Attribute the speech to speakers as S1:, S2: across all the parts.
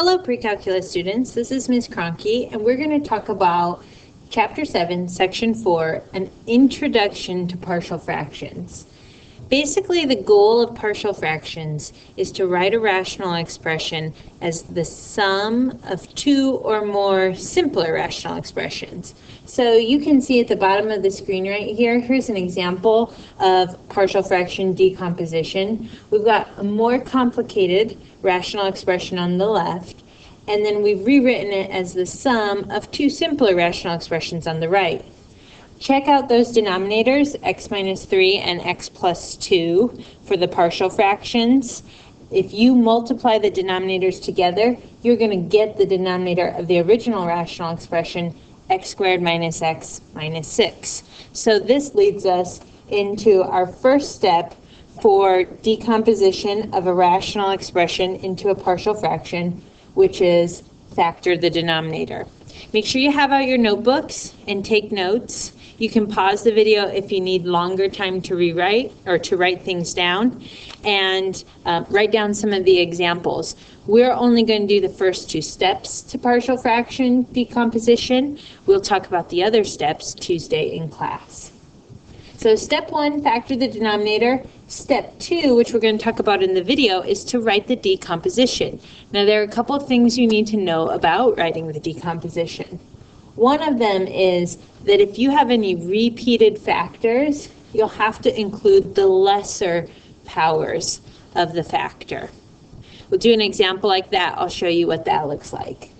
S1: Hello pre-calculus students, this is Ms. Cronky and we're going to talk about Chapter 7, Section 4, an introduction to partial fractions. Basically, the goal of partial fractions is to write a rational expression as the sum of two or more simpler rational expressions. So you can see at the bottom of the screen right here, here's an example of partial fraction decomposition. We've got a more complicated rational expression on the left, and then we've rewritten it as the sum of two simpler rational expressions on the right. Check out those denominators, x minus 3 and x plus 2, for the partial fractions. If you multiply the denominators together, you're going to get the denominator of the original rational expression, x squared minus x minus 6. So this leads us into our first step for decomposition of a rational expression into a partial fraction, which is factor the denominator. Make sure you have out your notebooks and take notes. You can pause the video if you need longer time to rewrite or to write things down, and write down some of the examples. We're only going to do the first two steps to partial fraction decomposition. We'll talk about the other steps Tuesday in class. So step 1, factor the denominator. Step 2, which we're going to talk about in the video, is to write the decomposition. Now there are a couple of things you need to know about writing the decomposition. One of them is that if you have any repeated factors, you'll have to include the lesser powers of the factor. We'll do an example like that. I'll show you what that looks like.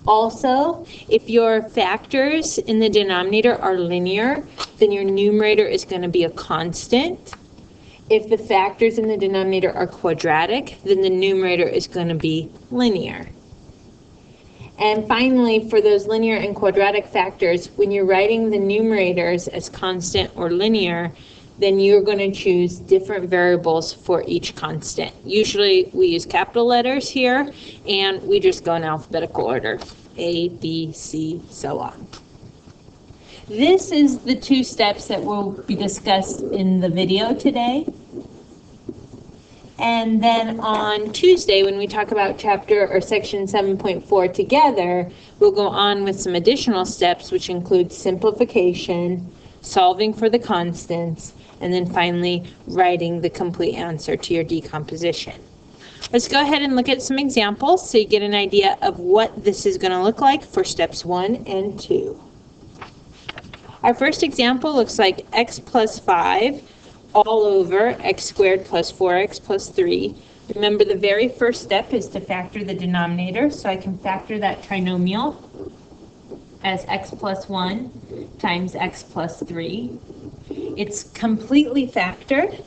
S1: Also, if your factors in the denominator are linear, then your numerator is going to be a constant. If the factors in the denominator are quadratic, then the numerator is going to be linear. And finally, for those linear and quadratic factors, when you're writing the numerators as constant or linear, then you're going to choose different variables for each constant. Usually we use capital letters here, and we just go in alphabetical order, A, B, C, so on. This is the two steps that will be discussed in the video today. And then on Tuesday, when we talk about chapter or section 7.4 together, we'll go on with some additional steps, which include simplification, solving for the constants, and then finally writing the complete answer to your decomposition. Let's go ahead and look at some examples so you get an idea of what this is going to look like for steps 1 and 2. Our first example looks like x plus 5 all over x squared plus 4x plus 3. Remember, the very first step is to factor the denominator, so I can factor that trinomial as x plus 1 times x plus 3. It's completely factored,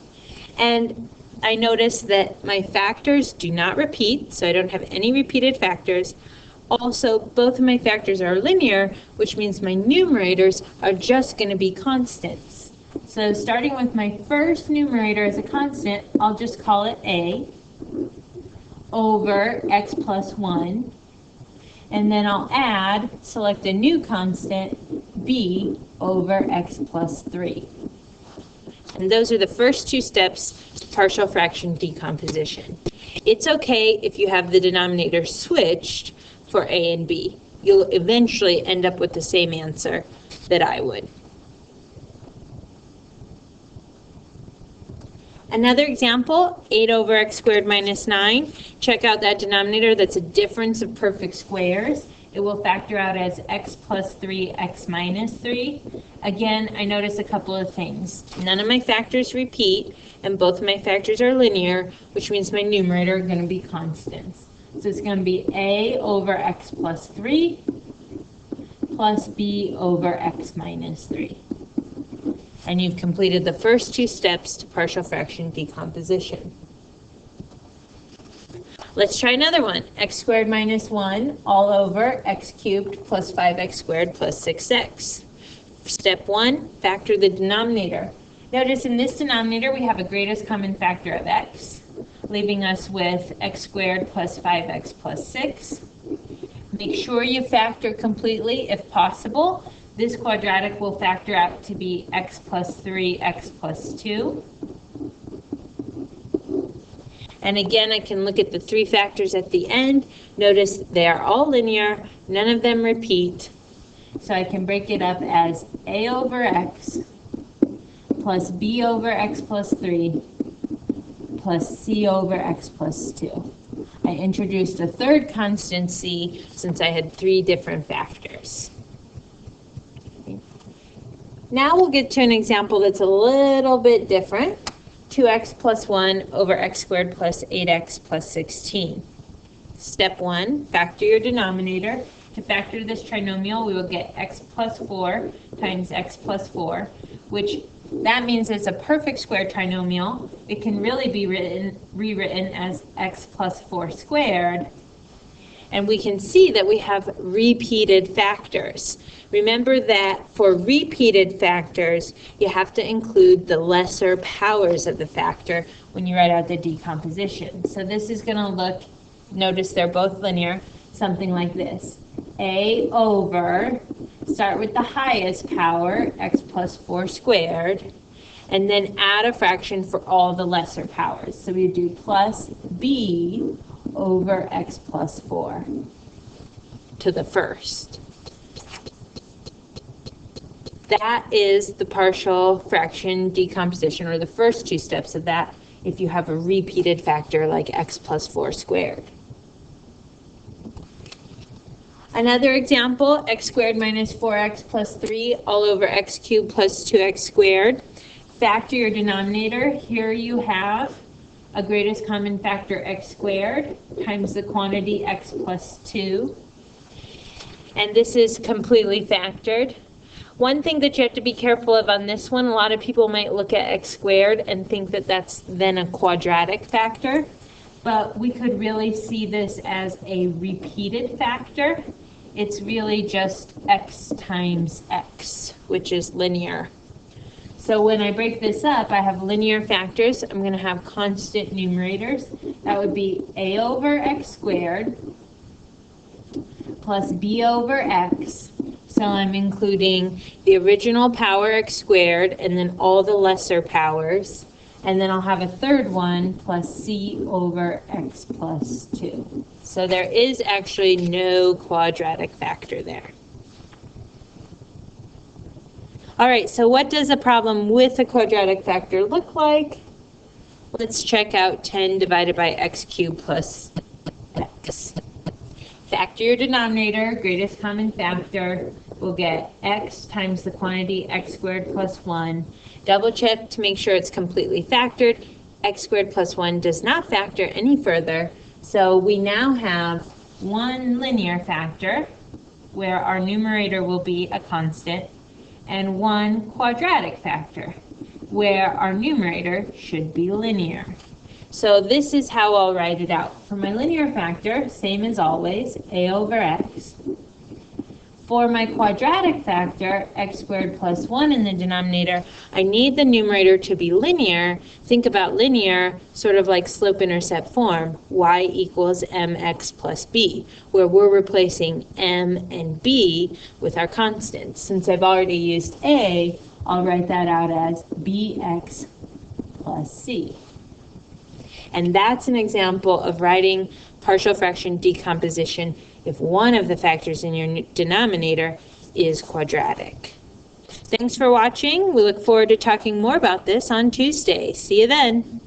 S1: and I notice that my factors do not repeat, so I don't have any repeated factors. Also, both of my factors are linear, which means my numerators are just going to be constants. So starting with my first numerator as a constant, I'll just call it a over x plus 1. And then I'll select a new constant, b over x plus 3. And those are the first two steps to partial fraction decomposition. It's okay if you have the denominator switched for a and b. You'll eventually end up with the same answer that I would. Another example, 8 over x squared minus 9. Check out that denominator. That's a difference of perfect squares. It will factor out as x plus 3, x minus 3. Again, I notice a couple of things. None of my factors repeat, and both of my factors are linear, which means my numerator are going to be constants. So it's going to be a over x plus 3 plus b over x minus 3. And you've completed the first two steps to partial fraction decomposition. Let's try another one. X squared minus 1 all over x cubed plus 5x squared plus 6x. Step 1, factor the denominator. Notice in this denominator we have a greatest common factor of x, leaving us with x squared plus 5x plus 6. Make sure you factor completely if possible. This quadratic will factor out to be x plus 3, x plus 2. And again, I can look at the three factors at the end. Notice they are all linear, none of them repeat. So I can break it up as a over x plus b over x plus 3 plus c over x plus 2. I introduced a third constant c since I had three different factors. Now we'll get to an example that's a little bit different. 2x plus 1 over x squared plus 8x plus 16. Step 1, factor your denominator. To factor this trinomial, we will get x plus 4 times x plus 4, which that means it's a perfect square trinomial. It can really be rewritten as x plus 4 squared. And we can see that we have repeated factors. Remember that for repeated factors, you have to include the lesser powers of the factor when you write out the decomposition. So this is going to look, notice they're both linear, something like this. A over, start with the highest power, x plus 4 squared, and then add a fraction for all the lesser powers. So we do plus b over x plus 4 to the first. That is the partial fraction decomposition, or the first two steps of that, if you have a repeated factor like x plus 4 squared. Another example, x squared minus 4x plus 3 all over x cubed plus 2x squared. Factor your denominator. Here you have a greatest common factor x squared times the quantity x plus 2. And this is completely factored. One thing that you have to be careful of on this one, a lot of people might look at x squared and think that that's then a quadratic factor, but we could really see this as a repeated factor. It's really just x times x, which is linear. So when I break this up, I have linear factors. I'm going to have constant numerators. That would be a over x squared plus b over x. So I'm including the original power x squared and then all the lesser powers. And then I'll have a third one plus c over x plus 2. So there is actually no quadratic factor there. All right, so what does a problem with a quadratic factor look like? Let's check out 10 divided by x cubed plus x. Factor your denominator, greatest common factor. We'll get x times the quantity x squared plus 1. Double check to make sure it's completely factored. X squared plus 1 does not factor any further. So we now have one linear factor where our numerator will be a constant, and one quadratic factor where our numerator should be linear. So this is how I'll write it out. For my linear factor, same as always, a over x. For my quadratic factor, x squared plus 1 in the denominator, I need the numerator to be linear. Think about linear sort of like slope-intercept form, y equals mx plus b, where we're replacing m and b with our constants. Since I've already used a, I'll write that out as bx plus c. And that's an example of writing partial fraction decomposition if one of the factors in your denominator is quadratic. Thanks for watching. We look forward to talking more about this on Tuesday. See you then.